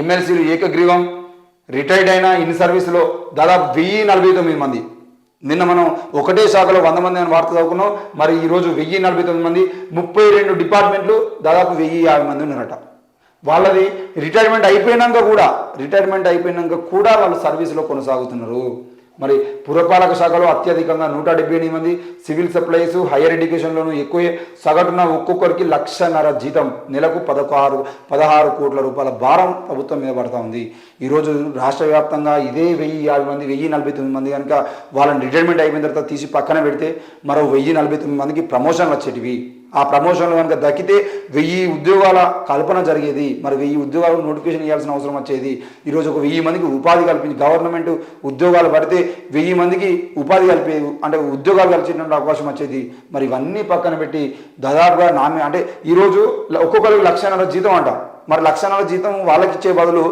ఎమ్మెల్సీలు ఏకగ్రీవం, రిటైర్డ్ అయిన ఇన్ సర్వీస్లో దాదాపు 1049 మంది. నిన్న మనం ఒకటే శాఖలో 100 మంది అని వార్త చదువుకున్నాం. మరి ఈరోజు 1049 మంది, 32 డిపార్ట్మెంట్లు, దాదాపు 1050 మంది ఉన్నారట. వాళ్ళది రిటైర్మెంట్ అయిపోయినాక కూడా వాళ్ళు సర్వీస్లో కొనసాగుతున్నారు. మరి పురపాలక శాఖలో అత్యధికంగా 178 మంది, సివిల్ సప్లైస్ హైయర్ ఎడ్యుకేషన్లోనూ ఎక్కువ, సగటున ఒక్కొక్కరికి 1,50,000 జీతం, నెలకు 16 కోట్ల రూపాయల భారం ప్రభుత్వం మీద పడుతూ ఉంది. ఈరోజు రాష్ట్ర వ్యాప్తంగా ఇదే 1050 మంది, 1049 మంది కనుక వాళ్ళని రిటైర్మెంట్ అయిపోయిన తర్వాత తీసి పక్కన పెడితే మరో 1049 మందికి ప్రమోషన్లు వచ్చేటివి. ఆ ప్రమోషన్లు కనుక దక్కితే 1000 ఉద్యోగాల కల్పన జరిగేది. మరి 1000 ఉద్యోగాలకు నోటిఫికేషన్ ఇవ్వాల్సిన అవసరం వచ్చేది. ఈరోజు ఒక 1000 మందికి ఉపాధి కల్పించి గవర్నమెంట్ ఉద్యోగాలు పడితే 1000 మందికి ఉపాధి కలిపేది, అంటే ఉద్యోగాలు కల్పించేటువంటి అవకాశం వచ్చేది. మరి ఇవన్నీ పక్కన పెట్టి దాదాపుగా అంటే ఈరోజు ఒక్కొక్కరికి 1,50,000 జీతం అంట. మరి 1,50,000 జీతం వాళ్ళకి ఇచ్చే బదులు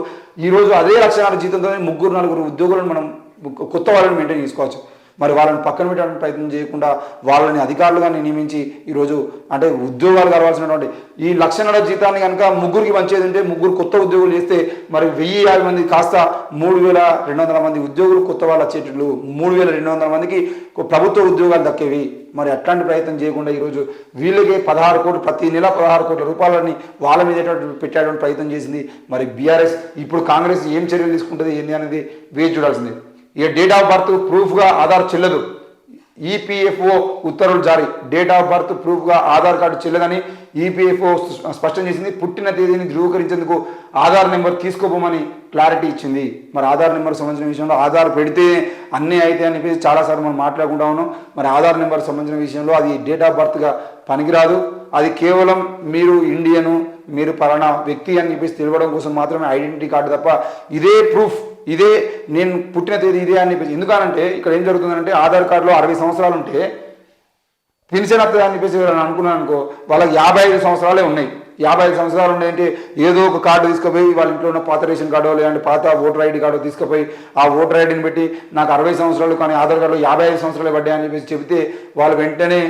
ఈరోజు అదే 1,50,000 జీతంతో 3-4 ఉద్యోగులను మనం కొత్త వాళ్ళని మెయింటైన్ చేసుకోవచ్చు. మరి వాళ్ళని పక్కన పెట్టడానికి ప్రయత్నం చేయకుండా వాళ్ళని అధికారులుగా నియమించి ఈరోజు అంటే ఉద్యోగాలు కావాల్సినటువంటి ఈ 1,50,000 జీతాన్ని కనుక ముగ్గురికి పంచేది ఉంటే, 3 కొత్త ఉద్యోగులు చేస్తే మరి 1050 మంది కాస్త 3,200 మంది ఉద్యోగులు కొత్త వాళ్ళు వచ్చేటట్లు, 3,200 మందికి ప్రభుత్వ ఉద్యోగాలు దక్కేవి. మరి అట్లాంటి ప్రయత్నం చేయకుండా ఈరోజు వీళ్ళకి 16 కోట్లు, ప్రతి నెల 16 కోట్ల రూపాయలని వాళ్ళ మీద పెట్టేటువంటి ప్రయత్నం చేసింది. మరి బీఆర్ఎస్ ఇప్పుడు కాంగ్రెస్ ఏం చర్యలు తీసుకుంటుంది ఏంటి అనేది వేచి చూడాల్సిందే. ఇక డేట్ ఆఫ్ బర్త్ ప్రూఫ్గా ఆధార్ చెల్లదు, ఈపీఎఫ్ఓ ఉత్తర్వులు జారీ. డేట్ ఆఫ్ బర్త్ ప్రూఫ్గా ఆధార్ కార్డు చెల్లదని ఈపీఎఫ్ఓ స్పష్టం చేసింది. పుట్టిన తేదీని ధృవీకరించేందుకు ఆధార్ నెంబర్ తీసుకోపోమని క్లారిటీ ఇచ్చింది. మరి ఆధార్ నెంబర్ సంబంధించిన విషయంలో ఆధార్ పెడితే అన్నీ అయితే అని చెప్పేసి చాలాసార్లు మనం మాట్లాడుకుంటా ఉన్నాం. మరి ఆధార్ నెంబర్ సంబంధించిన విషయంలో అది డేట్ ఆఫ్ బర్త్గా పనికిరాదు. అది కేవలం మీరు ఇండియను, మీరు పలానా వ్యక్తి అని చెప్పేసి తెలియడం కోసం మాత్రమే ఐడెంటిటీ కార్డు తప్ప ఇదే ప్రూఫ్, ఇదే నేను పుట్టిన తేదీ ఇదే అని చెప్పేసి. ఎందుకనంటే ఇక్కడ ఏం జరుగుతుందంటే ఆధార్ కార్డులో 60 సంవత్సరాలు ఉంటే పెన్షన్ వస్తుంది అని చెప్పేసి అనుకున్నాను అనుకో, వాళ్ళకి 55 సంవత్సరాలే ఉన్నాయి. 55 సంవత్సరాలు ఉన్నాయంటే ఏదో ఒక కార్డు తీసుకుపోయి వాళ్ళ ఇంట్లో ఉన్న పాత రేషన్ కార్డు లేదంటే పాత ఓటర్ ఐడి కార్డు తీసుకుపోయి ఆ ఓటర్ ఐడిని పెట్టి నాకు 60 సంవత్సరాలు కానీ ఆధార్ కార్డులో 55 సంవత్సరాలు పడ్డాయి అని చెప్పేసి చెబితే వాళ్ళు వెంటనే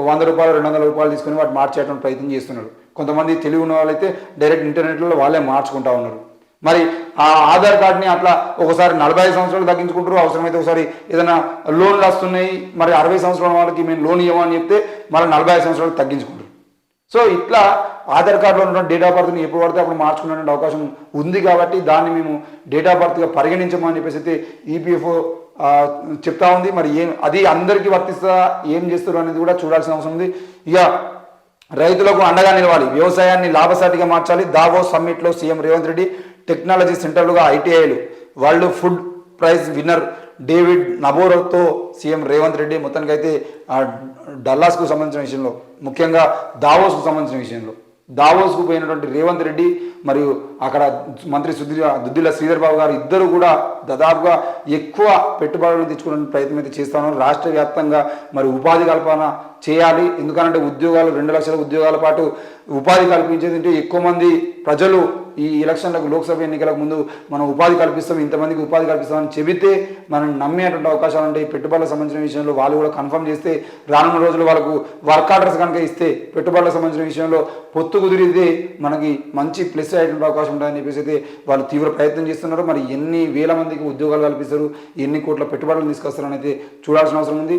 100 రూపాయలు 200 రూపాయలు తీసుకుని వాటి మార్చేయడానికి ప్రయత్నం చేస్తున్నారు. కొంతమంది తెలివి ఉన్న వాళ్ళైతే డైరెక్ట్ ఇంటర్నెట్లో వాళ్ళే మార్చుకుంటా ఉన్నారు. మరి ఆ ఆధార్ కార్డుని అట్లా ఒకసారి 45 సంవత్సరాలు తగ్గించుకుంటారు, అవసరమైతే ఒకసారి ఏదైనా లోన్లు వస్తున్నాయి, మరి 60 సంవత్సరాల వాళ్ళకి మేము లోన్ ఇవ్వమని చెప్తే మళ్ళీ 45 సంవత్సరాలు తగ్గించుకుంటారు. సో ఇట్లా ఆధార్ కార్డులో ఉన్న డేట్ ఆఫ్ బర్త్ని ఎప్పుడు పడితే అప్పుడు మార్చుకునే అవకాశం ఉంది. కాబట్టి దాన్ని మేము డేట్ ఆఫ్ బర్త్గా పరిగణించమని చెప్పేసి అయితే ఈపీఎఫ్ఓ చెప్తా ఉంది. మరి అది అందరికీ వర్తిస్తుందా, ఏం చేస్తారు అనేది కూడా చూడాల్సిన అవసరం ఉంది. ఇక రైతులకు అండగా నిలవాలి, వ్యవసాయాన్ని లాభసాటిగా మార్చాలి. దావోస్ సమ్మిట్లో సీఎం రేవంత్ రెడ్డి. టెక్నాలజీ సెంటర్లుగా ఐటీఐలు, world food prize winner David నబోరోతో సీఎం రేవంత్ రెడ్డి మొత్తానికైతే డల్లాస్కు సంబంధించిన విషయంలో, ముఖ్యంగా దావోస్కు సంబంధించిన విషయంలో దావోస్కు పోయినటువంటి రేవంత్ రెడ్డి మరియు అక్కడ మంత్రి దుద్దిల్ల శ్రీధర్ బాబు గారు ఇద్దరు కూడా దాదాపుగా ఎక్కువ పెట్టుబడులు తెచ్చుకోవడానికి ప్రయత్నం అయితే చేస్తాను. రాష్ట్ర వ్యాప్తంగా మరి ఉపాధి కల్పన చేయాలి. ఎందుకంటే ఉద్యోగాలు 2 లక్షల ఉద్యోగాల పాటు ఉపాధి కల్పించేది అంటే ఎక్కువ మంది ప్రజలు ఈ ఎలక్షన్లకు లోక్సభ ఎన్నికలకు ముందు మనం ఉపాధి కల్పిస్తాం, ఇంతమందికి ఉపాధి కల్పిస్తామని చెబితే మనం నమ్మేటువంటి అవకాశాలు ఉంటాయి. పెట్టుబడులకు సంబంధించిన విషయంలో వాళ్ళు కూడా కన్ఫర్మ్ చేస్తే రానున్న రోజులు వాళ్ళకు వర్క్ ఆర్డర్స్ కనుక ఇస్తే పెట్టుబడులకు సంబంధించిన విషయంలో పొత్తు కుదిరితే మనకి మంచి ప్లస్ అయ్యేటువంటి అవకాశం ఉంటుందని చెప్పేసి అయితే వాళ్ళు తీవ్ర ప్రయత్నం చేస్తున్నారు. మరి ఎన్ని వేల మందికి ఉద్యోగాలు కల్పిస్తారు, ఎన్ని కోట్ల పెట్టుబడులు తీసుకొస్తారని అయితే చూడాల్సిన అవసరం ఉంది.